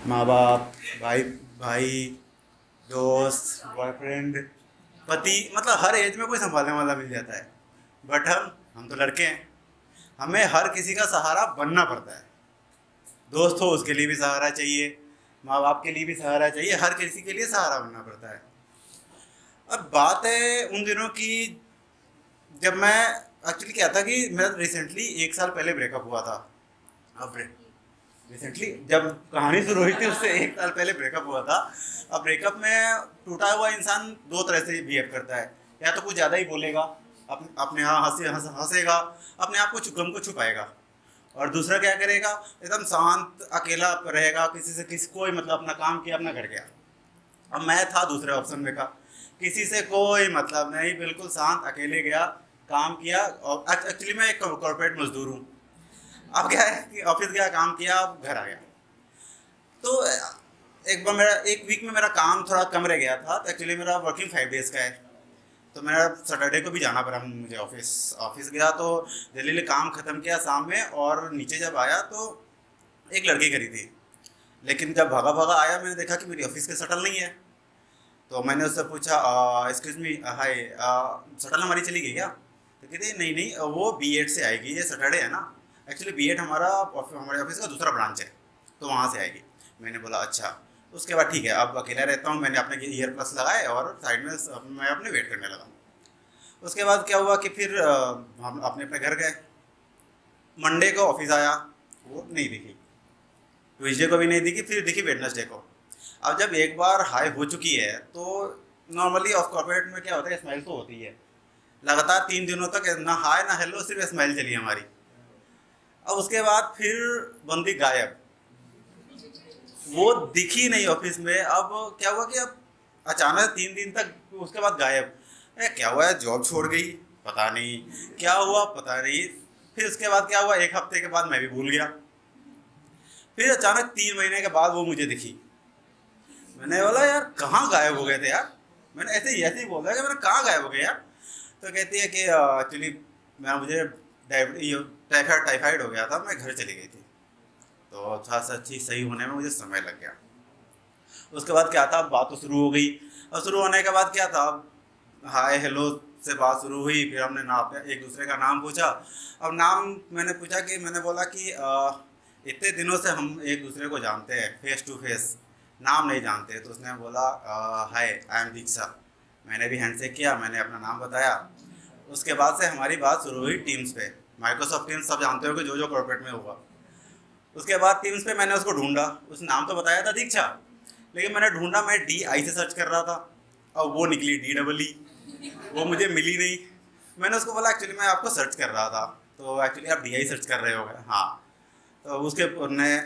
माँ बाप, भाई भाई, दोस्त, बॉयफ्रेंड, पति, मतलब हर एज में कोई संभालने वाला मिल जाता है। बट हम तो लड़के हैं, हमें हर किसी का सहारा बनना पड़ता है। दोस्त हो उसके लिए भी सहारा चाहिए, माँ बाप के लिए भी सहारा चाहिए, हर किसी के लिए सहारा बनना पड़ता है। अब बात है उन दिनों की, जब मैं, एक्चुअली क्या था कि मेरा रिसेंटली 1 साल पहले ब्रेकअप हुआ था। अब रिसेंटली जब कहानी शुरू हुई थी उससे 1 साल पहले ब्रेकअप हुआ था। अब ब्रेकअप में टूटा हुआ इंसान दो तरह से बिहेव करता है। या तो कुछ ज़्यादा ही बोलेगा, अपने यहाँ हंसेगा, अपने आप को गम को छुपाएगा। और दूसरा क्या करेगा, एकदम शांत अकेला रहेगा, किसी से किसी कोई मतलब अपना काम किया अपना घर गया। अब मैं था दूसरे ऑप्शन में का, किसी से कोई मतलब नहीं, बिल्कुल शांत अकेले गया, काम किया। और एक्चुअली मैं एक कॉर्पोरेट मजदूर हूँ। अब क्या है कि ऑफिस गया, काम किया, अब घर आ गया। तो एक बार मेरा 1 वीक में मेरा काम थोड़ा कम रह गया था। तो एक्चुअली मेरा वर्किंग 5 डेज का है। तो मेरा सैटरडे को भी जाना पड़ा मुझे ऑफिस। ऑफिस गया तो जल्दी काम ख़त्म किया शाम में, और नीचे जब आया तो एक लड़की खड़ी थी। लेकिन जब भागा भागा आया, मैंने देखा कि मेरी ऑफिस की शटल नहीं है। तो मैंने उससे पूछा, एक्सक्यूज मी, हाय, शटल हमारी चली गई क्या? तो कहते नहीं नहीं, वो B8 से आएगी, ये सैटरडे है ना। एक्चुअली B8 हमारे ऑफिस का दूसरा ब्रांच है, तो वहाँ से आएगी। मैंने बोला अच्छा। उसके बाद ठीक है, अब अकेला रहता हूँ, मैंने अपने ईयर प्लस लगाए और साइड में मैं अपने वेट करने लगा। उसके बाद क्या हुआ कि फिर हम अपने अपने घर गए। मंडे को ऑफिस आया, वो नहीं दिखी। ट्यूसडे को भी नहीं दिखी, फिर दिखी वेडनेसडे को। अब जब एक बार हाई हो चुकी है तो नॉर्मली ऑफ कॉर्पोरेट में क्या होता है, स्मेल तो होती है। लगातार 3 दिनों तक ना हाय ना हेलो, सिर्फ स्मेल चली हमारी। अब उसके बाद फिर बंदी गायब, वो दिखी नहीं ऑफिस में। अब क्या हुआ कि अब अचानक 3 दिन तक उसके बाद गायब। क्या हुआ है, जॉब छोड़ गई? पता नहीं। क्या हुआ पता नहीं। फिर उसके बाद क्या हुआ, 1 हफ्ते के बाद मैं भी भूल गया। फिर अचानक 3 महीने के बाद वो मुझे दिखी। मैंने बोला यार कहाँ गायब हो गए थे यार। मैंने ऐसे ही बोला कि मैंने कहाँ गायब हो गए यार। तो कहती है कि एक्चुअली मैं मुझे टाइफाइड टाइफाइड हो गया था, मैं घर चली गई थी। तो थोड़ा सा चीज़ सही होने में मुझे समय लग गया। उसके बाद क्या था, बात तो शुरू हो गई। और शुरू होने के बाद क्या था, हाय हेलो से बात शुरू हुई। फिर हमने नाम, एक दूसरे का नाम पूछा। अब नाम मैंने पूछा कि, मैंने बोला कि इतने दिनों से हम एक दूसरे को जानते हैं फेस टू फेस, नाम नहीं जानते। तो उसने बोला हाय आई एम दीक्षा। मैंने भी हैंडशेक किया, मैंने अपना नाम बताया। उसके बाद से हमारी बात शुरू हुई टीम्स पे। माइक्रोसॉफ्ट टीम्स सब जानते हो कि जो जो कॉर्पोरेट में हुआ। उसके बाद टीम्स पे मैंने उसको ढूंढा। उस नाम तो बताया था दीक्षा, लेकिन मैंने ढूंढा, मैं DI से सर्च कर रहा था और वो निकली DEE। वो मुझे मिली नहीं। मैंने उसको बोला एक्चुअली मैं आपको सर्च कर रहा था, तो एक्चुअली आप DI सर्च कर रहे हो गए हाँ। तो उसके ने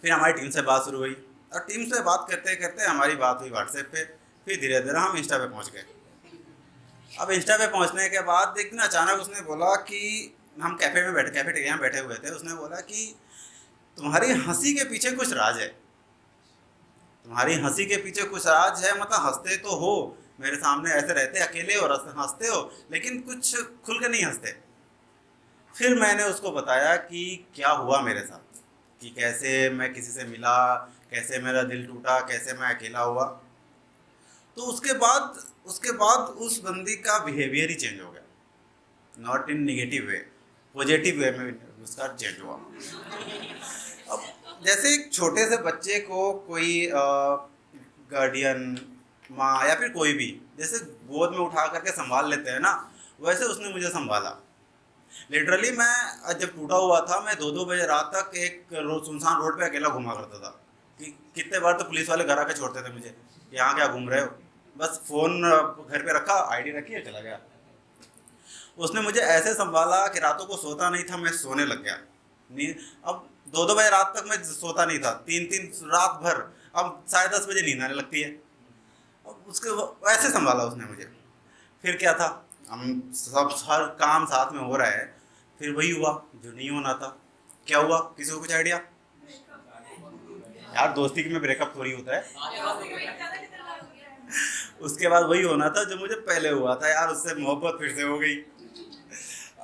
फिर हमारी टीम से बात शुरू हुई। और टीम से बात करते करते हमारी बात हुई व्हाट्सएप पे। फिर धीरे धीरे हम इंस्टा पे पहुंच गए। अब इंस्टा पे पहुंचने के बाद एक दिन अचानक उसने बोला कि, हम कैफेटेरिया में बैठे हुए थे, उसने बोला कि तुम्हारी हंसी के पीछे कुछ राज है। तुम्हारी हंसी के पीछे कुछ राज है, मतलब हंसते तो हो, मेरे सामने ऐसे रहते अकेले और हंसते हो, लेकिन कुछ खुल के नहीं हंसते। फिर मैंने उसको बताया कि क्या हुआ मेरे साथ, कि कैसे मैं किसी से मिला, कैसे मेरा दिल टूटा, कैसे मैं अकेला हुआ। तो उसके बाद उस बंदी का बिहेवियर ही चेंज हो गया। Not in negative way, positive way में उसका चेंज हुआ। अब जैसे एक छोटे से बच्चे को कोई गार्डियन, माँ या फिर कोई भी जैसे गोद में उठा करके संभाल लेते हैं ना, वैसे उसने मुझे संभाला। लिटरली मैं जब टूटा हुआ था, मैं 2-2 बजे रात तक एक रोड, सुनसान रोड पे अकेला घुमा करता था। कि कितने बार तो पुलिस वाले घर आके छोड़ते थे मुझे कि यहाँ क्या घूम रहे हो। बस फोन घर पे रखा, ID रखी है, चला गया। उसने मुझे ऐसे संभाला कि रातों को सोता नहीं था, मैं सोने लग गया। नींद, अब 2-2 बजे रात तक मैं सोता नहीं था, 3-3 रात भर। अब 10:30 बजे नींद आने लगती है। अब उसके ऐसे संभाला उसने मुझे। फिर क्या था, हम सब हर काम साथ में हो रहा है। फिर वही हुआ जो नहीं होना था। क्या हुआ, किसी को कुछ आइडिया? यार दोस्ती में ब्रेकअप थोड़ी होता है। उसके बाद वही होना था जो मुझे पहले हुआ था यार, उससे मोहब्बत फिर से हो गई।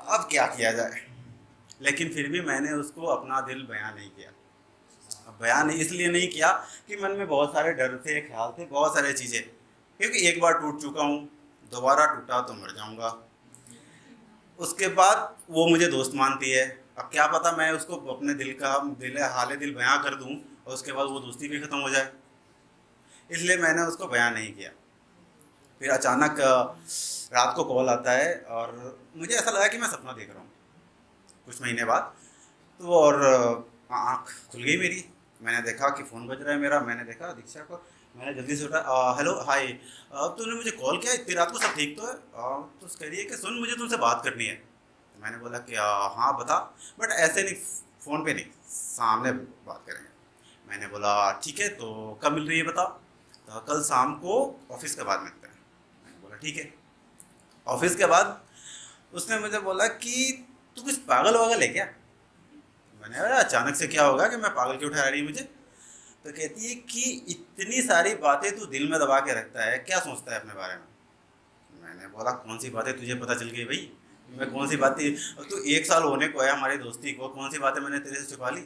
अब क्या किया जाए। लेकिन फिर भी मैंने उसको अपना दिल बयां नहीं किया। अब बयान इसलिए नहीं किया कि मन में बहुत सारे डर थे, ख्याल थे, बहुत सारे चीज़ें, क्योंकि एक बार टूट चुका हूँ, दोबारा टूटा तो मर जाऊँगा। उसके बाद वो मुझे दोस्त मानती है, अब क्या पता मैं उसको अपने दिल हाल दिल बयां कर दूं और उसके बाद वो दोस्ती भी ख़त्म हो जाए, इसलिए मैंने उसको बयां नहीं किया। फिर अचानक रात को कॉल आता है और मुझे ऐसा लगा कि मैं सपना देख रहा हूँ कुछ महीने बाद। तो और आँख खुल गई मेरी, मैंने देखा कि फ़ोन बज रहा है मेरा, मैंने देखा दीक्षा को, मैंने जल्दी से उठा, हेलो हाय, तूने मुझे कॉल किया इतनी रात को, सब ठीक तो है? तो कह रही है कि सुन मुझे तुमसे बात करनी है। तो मैंने बोला कि हाँ बता, बट ऐसे नहीं, फ़ोन पे नहीं, सामने बात करेंगे। मैंने बोला ठीक है, तो कब मिल रही है बता? तो कल शाम को ऑफिस के बाद मिलते हैं। मैंने बोला ठीक है। ऑफिस के बाद उसने मुझे बोला कि तू कुछ पागल वागल है क्या? मैंने कहा अचानक से क्या होगा कि मैं पागल क्यों ठहरा रही मुझे? तो कहती है कि इतनी सारी बातें तू दिल में दबा के रखता है, क्या सोचता है अपने बारे में? मैंने बोला कौन सी बातें तुझे पता चल गई भाई, मैं कौन सी बातें, अब तो 1 साल होने को है हमारी दोस्ती को, कौन सी बातें मैंने तेरे से छुपा ली?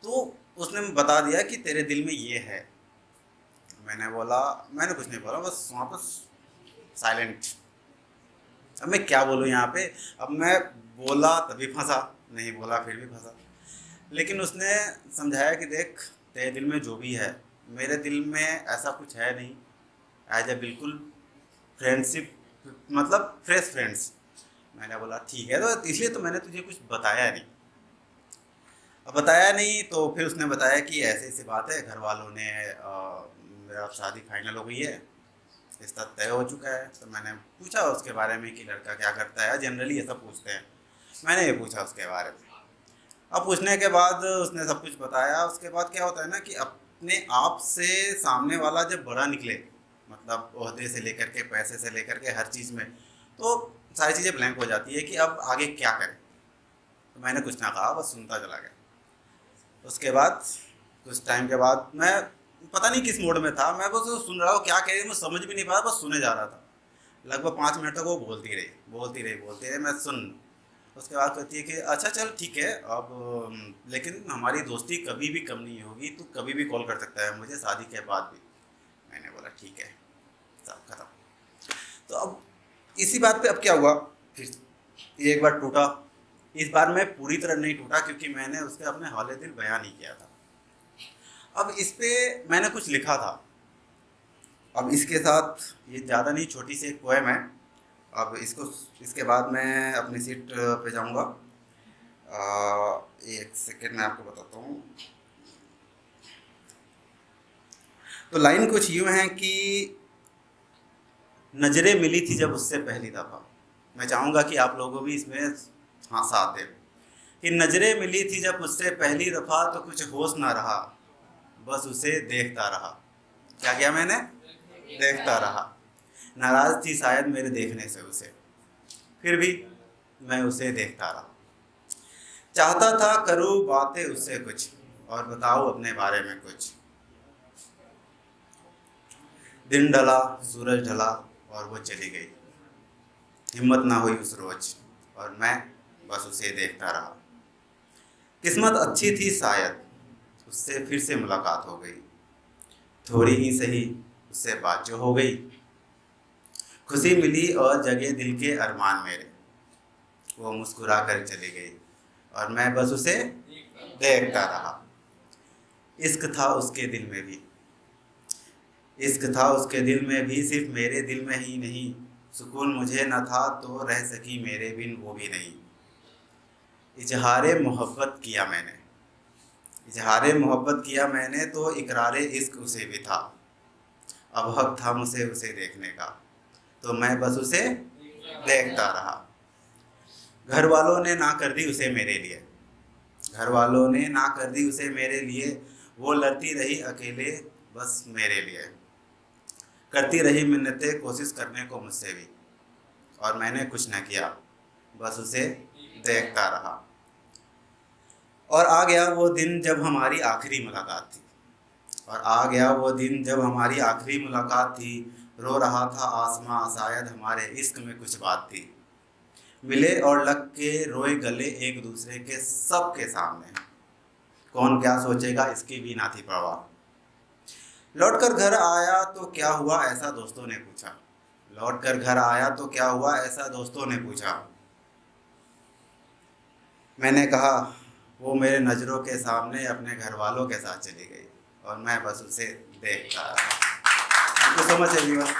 तो उसने बता दिया कि तेरे दिल में ये है। मैंने बोला, मैंने कुछ नहीं बोला, बस वहाँ पर साइलेंट। अब मैं क्या बोलूँ यहाँ पे, अब मैं बोला तभी फंसा, नहीं बोला फिर भी फंसा। लेकिन उसने समझाया कि देख तेरे दिल में जो भी है, मेरे दिल में ऐसा कुछ है नहीं, एज ए बिल्कुल फ्रेंडशिप, मतलब फ्रेश फ्रेंड्स। मैंने बोला ठीक है, तो इसलिए तो मैंने तुझे कुछ बताया नहीं। अब बताया नहीं तो फिर उसने बताया कि ऐसी ऐसी बात है, घर वालों ने मेरा शादी फाइनल हो गई है, रिश्ता तय हो चुका है। तो मैंने पूछा उसके बारे में कि लड़का क्या करता है, जनरली ये सब पूछते हैं, मैंने ये पूछा उसके बारे में। अब पूछने के बाद उसने सब कुछ बताया। उसके बाद क्या होता है ना कि अपने आप से सामने वाला जब बड़ा निकले, मतलब ओहदे से लेकर के पैसे से लेकर के हर चीज़ में, तो सारी चीज़ें ब्लैंक हो जाती है कि अब आगे क्या करें। तो मैंने कुछ ना कहा, बस सुनता चला गया। उसके बाद कुछ टाइम के बाद मैं पता नहीं किस मोड में था, मैं बस सुन रहा हूँ क्या कह रही है, मैं समझ भी नहीं पाया, बस सुने जा रहा था। लगभग 5 मिनट तक वो बोलती रही बोलती रही बोलती रही, मैं सुन। उसके बाद कहती है कि अच्छा चल ठीक है, अब लेकिन हमारी दोस्ती कभी भी कम नहीं होगी, तू कभी भी कॉल कर सकता है मुझे, शादी के बाद भी। मैंने बोला ठीक है, सब खत्म। तो अब इसी बात पे अब क्या हुआ, फिर एक बार टूटा। इस बार मैं पूरी तरह नहीं टूटा क्योंकि मैंने उसके अपने हाले दिल बयान नहीं किया था। अब इस पे मैंने कुछ लिखा था, अब इसके साथ ये ज़्यादा नहीं, छोटी सी एक पोएम है। अब इसको, इसके बाद मैं अपनी सीट पे जाऊंगा। एक सेकेंड मैं आपको बताता हूँ। तो लाइन कुछ यूँ है कि नज़रें मिली थी जब उससे पहली दफ़ा, मैं चाहूँगा कि आप लोगों भी इसमें हाँ साथ दें, कि नज़रें मिली थी जब उससे पहली दफ़ा तो कुछ होश ना रहा, बस उसे देखता रहा। क्या किया मैंने? देखता रहा। नाराज़ थी शायद मेरे देखने से उसे, फिर भी मैं उसे देखता रहा। चाहता था करूँ बातें उससे कुछ और बताऊँ अपने बारे में कुछ। दिन ढला, सूरज ढला और वो चली गई, हिम्मत ना हुई उस रोज और मैं बस उसे देखता रहा। किस्मत अच्छी थी शायद, उससे फिर से मुलाकात हो गई, थोड़ी ही सही उससे बात जो हो गई। खुशी मिली और जगे दिल के अरमान मेरे, वो मुस्कुरा कर चली गई और मैं बस उसे देखता रहा। इश्क था उसके दिल में भी, इश्क था उसके दिल में भी, सिर्फ मेरे दिल में ही नहीं। सुकून मुझे न था तो रह सकी मेरे बिन वो भी नहीं। इजहारे मोहब्बत किया मैंने, इजहारे मोहब्बत किया मैंने तो इकरारे इश्क उसे भी था। अब हक था मुझे उसे देखने का, तो मैं बस उसे देखता रहा। घर वालों ने ना कर दी उसे मेरे लिए, घर वालों ने ना कर दी उसे मेरे लिए। वो लड़ती रही अकेले बस मेरे लिए, करती रही मिन्नतें कोशिश करने को मुझसे भी, और मैंने कुछ न किया, बस उसे देखता रहा। और आ गया वो दिन जब हमारी आखिरी मुलाकात थी, और आ गया वो दिन जब हमारी आखिरी मुलाकात थी। रो रहा था आसमां शायद हमारे इश्क में कुछ बात थी। मिले और लग के रोए गले एक दूसरे के सबके सामने, कौन क्या सोचेगा इसकी भी ना थी परवाह। लौट कर घर आया तो क्या हुआ ऐसा दोस्तों ने पूछा। लौट कर घर आया तो क्या हुआ ऐसा दोस्तों ने पूछा। मैंने कहा वो मेरे नज़रों के सामने अपने घर वालों के साथ चली गई और मैं बस उसे देखता रहा। Thank you so much everyone.